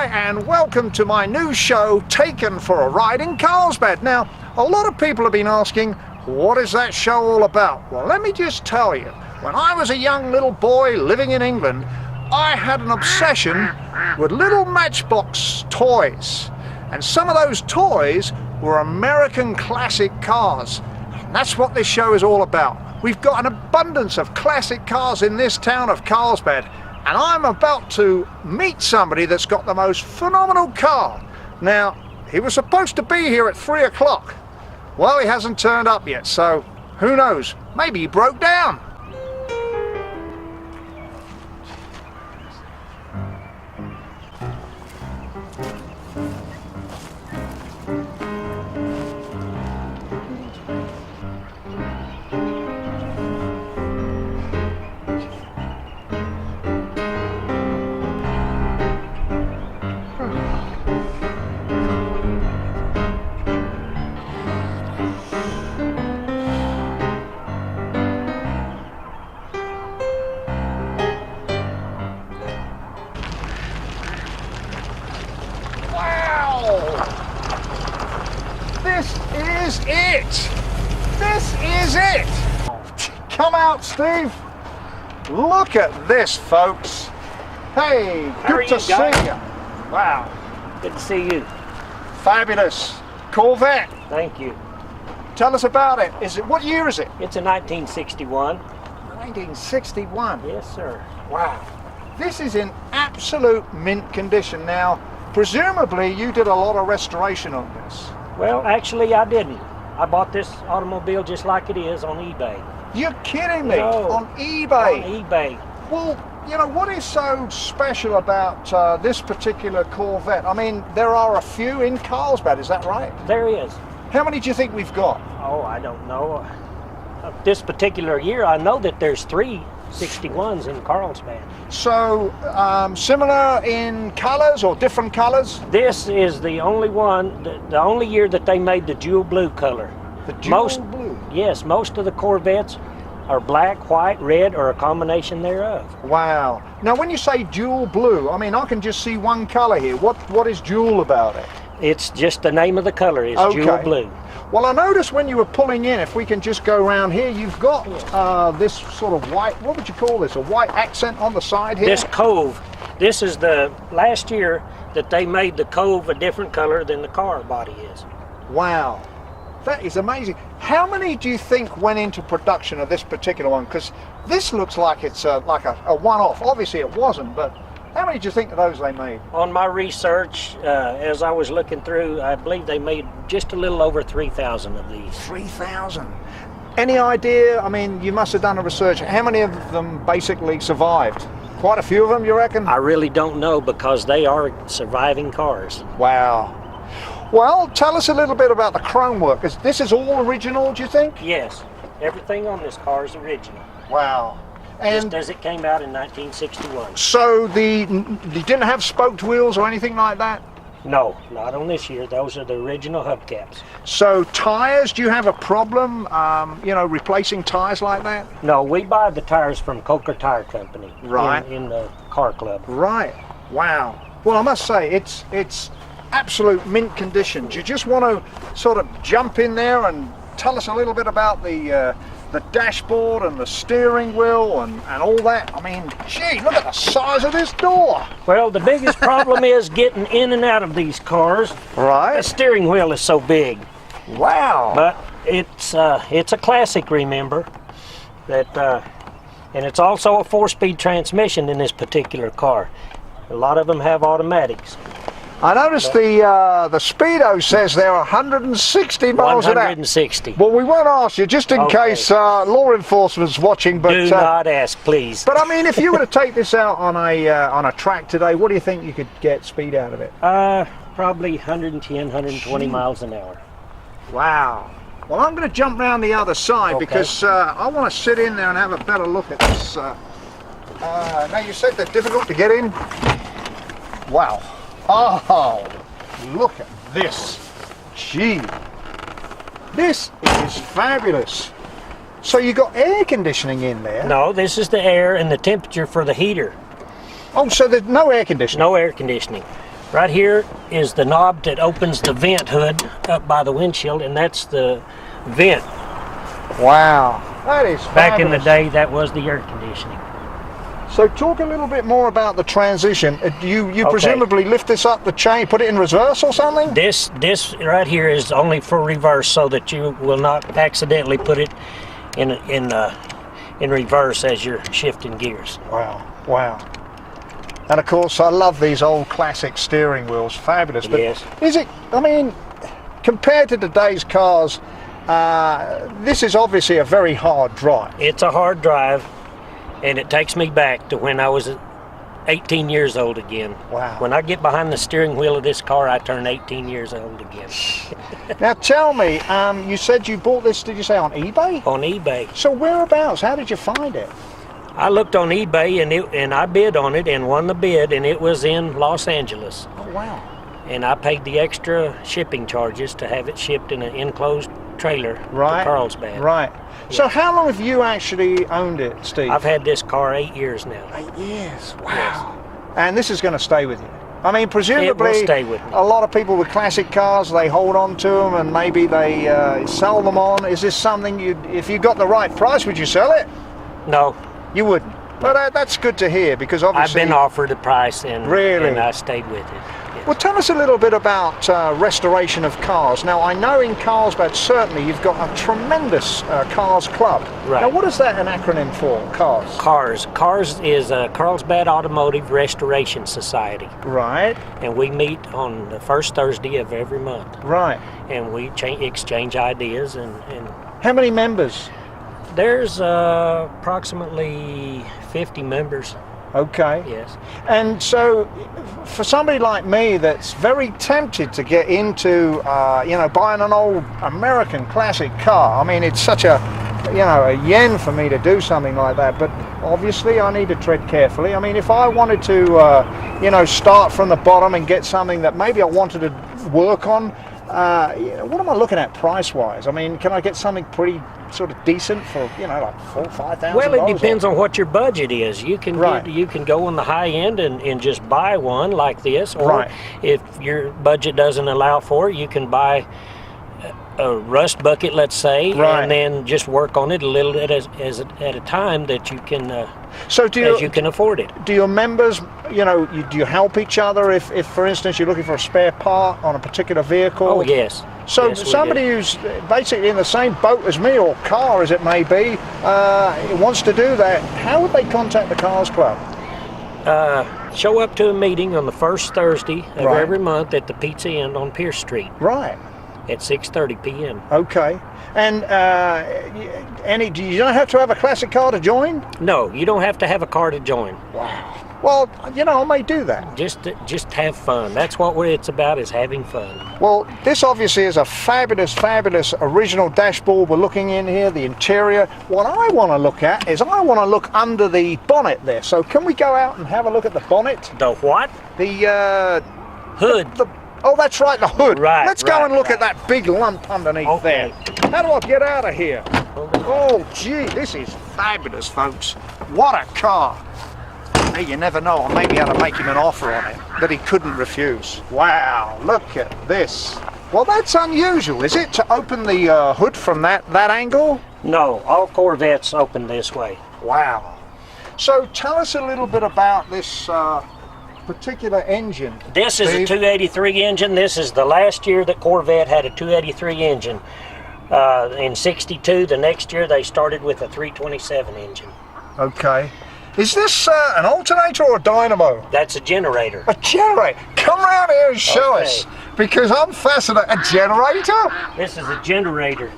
and welcome to my new show, Taken for a Ride in Carlsbad. Now, a lot of people have been asking, what is that show all about? Well, let me just tell you, when I was a young little boy living in England, I had an obsession with little Matchbox toys. And some of those toys were American classic cars. And that's what this show is all about. We've got an abundance of classic cars in this town of Carlsbad, and I'm about to meet somebody that's got the most phenomenal car. Now, he was supposed to be here at 3 o'clock. Well, he hasn't turned up yet, so who knows? Maybe he broke down. This is it! This is it! Come out, Steve! Look at this, folks! Hey, good to see you! Wow. Good to see you. Fabulous. Corvette. Thank you. Tell us about it. What year is it? It's a 1961. 1961. Yes, sir. Wow. This is in absolute mint condition. Now, presumably you did a lot of restoration on this. Well, actually, I didn't. I bought this automobile just like it is on eBay. You're kidding me? No, on eBay? On eBay. Well, you know, what is so special about this particular Corvette? I mean, there are a few in Carlsbad, is that right? There is. How many do you think we've got? Oh, I don't know. This particular year, I know that there's 3 61s in Carlsbad. So, similar in colors or different colors? This is the only one, the only year that they made the jewel blue color. The jewel blue? Yes, most of the Corvettes are black, white, red, or a combination thereof. Wow. Now, when you say jewel blue, I mean, I can just see one color here. What is jewel about it? It's just the name of the color is jewel blue. Well, I noticed when you were pulling in, if we can just go around here, you've got this sort of white, what would you call this, a white accent on the side here? This cove, this is the last year that they made the cove a different color than the car body is. Wow, that is amazing. How many do you think went into production of this particular one? Because this looks like it's like a one-off. Obviously it wasn't, but how many do you think of those they made? On my research, as I was looking through, I believe they made just a little over 3,000 of these. 3,000? Any idea? I mean, you must have done a research. How many of them basically survived? Quite a few of them, you reckon? I really don't know because they are surviving cars. Wow. Well, tell us a little bit about the chrome work. This is all original, do you think? Yes. Everything on this car is original. Wow. And just as it came out in 1961. So you didn't have spoked wheels or anything like that? No, not on this year. Those are the original hubcaps. So tires, do you have a problem, you know, replacing tires like that? No, we buy the tires from Coker Tire Company. Right. In the car club. Right. Wow. Well, I must say, it's absolute mint condition. Do you just want to sort of jump in there and tell us a little bit about the dashboard and the steering wheel and all that? I mean, gee, look at the size of this door. Well, the biggest problem is getting in and out of these cars. Right. The steering wheel is so big. Wow. But it's a classic, remember. And it's also a 4-speed transmission in this particular car. A lot of them have automatics. I noticed the Speedo says they're 160 miles an hour. 160. Well, we won't ask you, just in case law enforcement's watching. But do not ask, please. But I mean, if you were to take this out on a track today, what do you think you could get speed out of it? Probably 110, 120 miles an hour. Wow. Well, I'm going to jump round the other side because I want to sit in there and have a better look at this. Now, you said they're difficult to get in? Wow. Oh, look at this. Gee. This is fabulous. So you got air conditioning in there? No, this is the air and the temperature for the heater. Oh, so there's no air conditioning? No air conditioning. Right here is the knob that opens the vent hood up by the windshield, and that's the vent. Wow, that is Back in the fabulous. day, that was the air conditioning. So talk a little bit more about the transition. You Okay. presumably lift this up the chain, put it in reverse or something? This right here is only for reverse, so that you will not accidentally put it in reverse as you're shifting gears. Wow, wow. And of course, I love these old classic steering wheels. Fabulous. But Yes. is it, I mean, compared to today's cars, this is obviously a very hard drive. It's a hard drive, and it takes me back to when I was 18 years old again. Wow. When I get behind the steering wheel of this car, I turn 18 years old again. Now tell me, you said you bought this, did you say on eBay? On eBay. So whereabouts? How did you find it? I looked on eBay, and I bid on it and won the bid, and it was in Los Angeles. Oh, wow. And I paid the extra shipping charges to have it shipped in an enclosed trailer Right. to Carlsbad. Right. So how long have you actually owned it, Steve? I've had this car 8 years now. 8 years. Wow. And this is going to stay with you. I mean, presumably, stay with me. a lot of people with classic cars, they hold on to them and maybe they sell them on. Is this something if you got the right price, would you sell it? No, You wouldn't. But that's good to hear because I've obviously. been offered a price, and Really? and I stayed with it. Yes. Well, tell us a little bit about restoration of cars. Now, I know in Carlsbad certainly you've got a tremendous cars club. Right. Now, what is that an acronym for? Cars. Cars is a Carlsbad Automotive Restoration Society, Right. and we meet on the first Thursday of every month, Right. and we exchange ideas, and How many members? there's approximately 50 members. Okay. Yes. And so, for somebody like me that's very tempted to get into, buying an old American classic car, I mean, it's such a yen for me to do something like that, but obviously I need to tread carefully. I mean, if I wanted to, start from the bottom and get something that maybe I wanted to work on, what am I looking at price-wise? I mean, can I get something pretty sort of decent for, like $4,000 or $5,000? Well, it depends on what your budget is. You can Right. you can go on the high end and just buy one like this, or Right. if your budget doesn't allow for it, you can buy a rust bucket, let's say, Right. and then just work on it a little bit at a time that you can So as you can afford it. do your members, do you help each other if, for instance, you're looking for a spare part on a particular vehicle? Oh yes. So Yes, we somebody do. who's basically in the same boat as me, or car as it may be, wants to do that, how would they contact the Cars Club? Show up to a meeting on the first Thursday of Right. every month at the Pizza Inn on Pierce Street Right. at 6:30 p.m. Okay. And do you don't have to have a classic car to join? No, you don't have to have a car to join. Well, I may do that. Just have fun. That's what it's about, is having fun. Well, this obviously is a fabulous, fabulous original dashboard we're looking in here, the interior. What I want to look at is I want to look under the bonnet there. So can we go out and have a look at the bonnet? The what? The, Hood. oh, that's right, the hood. Right, Let's go right, and look right. at that big lump underneath Okay. there. How do I get out of here? Oh, gee, this is fabulous, folks. What a car. Hey, you never know, I may be able to make him an offer on it that he couldn't refuse. Wow, look at this. Well, that's unusual, is it, to open the hood from that angle? No, all Corvettes open this way. Wow. So tell us a little bit about this particular engine. This is a Steve. 283 engine. This is the last year that Corvette had a 283 engine. In '62, the next year they started with a 327 engine. Okay. Is this an alternator or a dynamo? That's a generator. A generator. Come around here and show Okay. us, because I'm fascinated. A generator? This is a generator.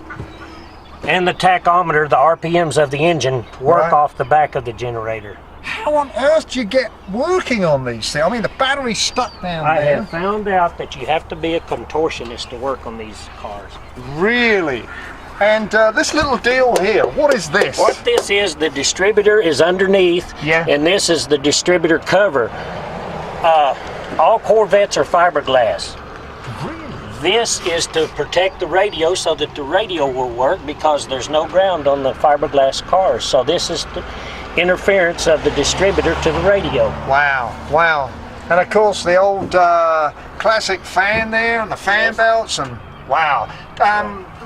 And the tachometer, the RPMs of the engine, work Right. off the back of the generator. How on earth do you get working on these things? I mean, the battery's stuck down I there. have found out that you have to be a contortionist to work on these cars. Really? And this little deal here, what is this? What this is, the distributor is underneath, Yeah. and this is the distributor cover. All Corvettes are fiberglass. This is to protect the radio so that the radio will work, because there's no ground on the fiberglass cars. So this is the interference of the distributor to the radio. Wow, wow. And of course the old classic fan there and the fan belts and wow.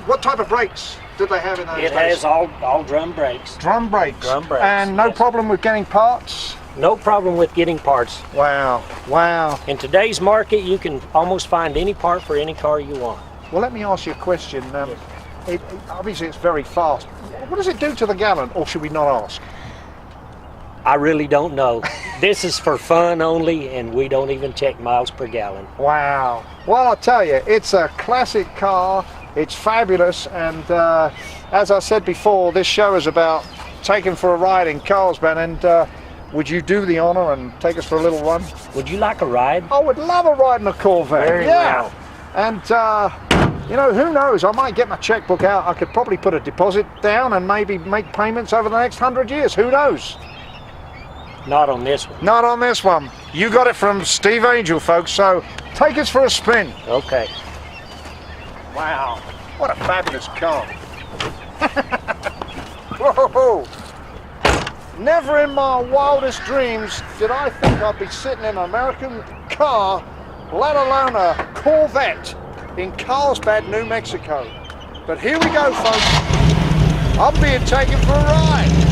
What type of brakes did they have in those days? It has all drum brakes. Drum brakes. Drum brakes. And no yes. problem with getting parts? No problem with getting parts. Wow, wow. In today's market, you can almost find any part for any car you want. Well, let me ask you a question. Obviously it's very fast. What does it do to the gallon, or should we not ask? I really don't know. This is for fun only, and we don't even check miles per gallon. Wow. Well, I'll tell you, it's a classic car. It's fabulous, and as I said before, this show is about taking for a ride in Carlsbad, and would you do the honor and take us for a little run? Would you like a ride? I would love a ride in a Corvette. Very yeah. well. And you know, who knows? I might get my checkbook out. I could probably put a deposit down and maybe make payments over the next 100 years. Who knows? Not on this one. Not on this one. You got it from Steve Angel, folks, so take us for a spin. Okay. Wow, what a fabulous car. Whoa. Never in my wildest dreams did I think I'd be sitting in an American car, let alone a Corvette, in Carlsbad, New Mexico. But here we go, folks. I'm being taken for a ride.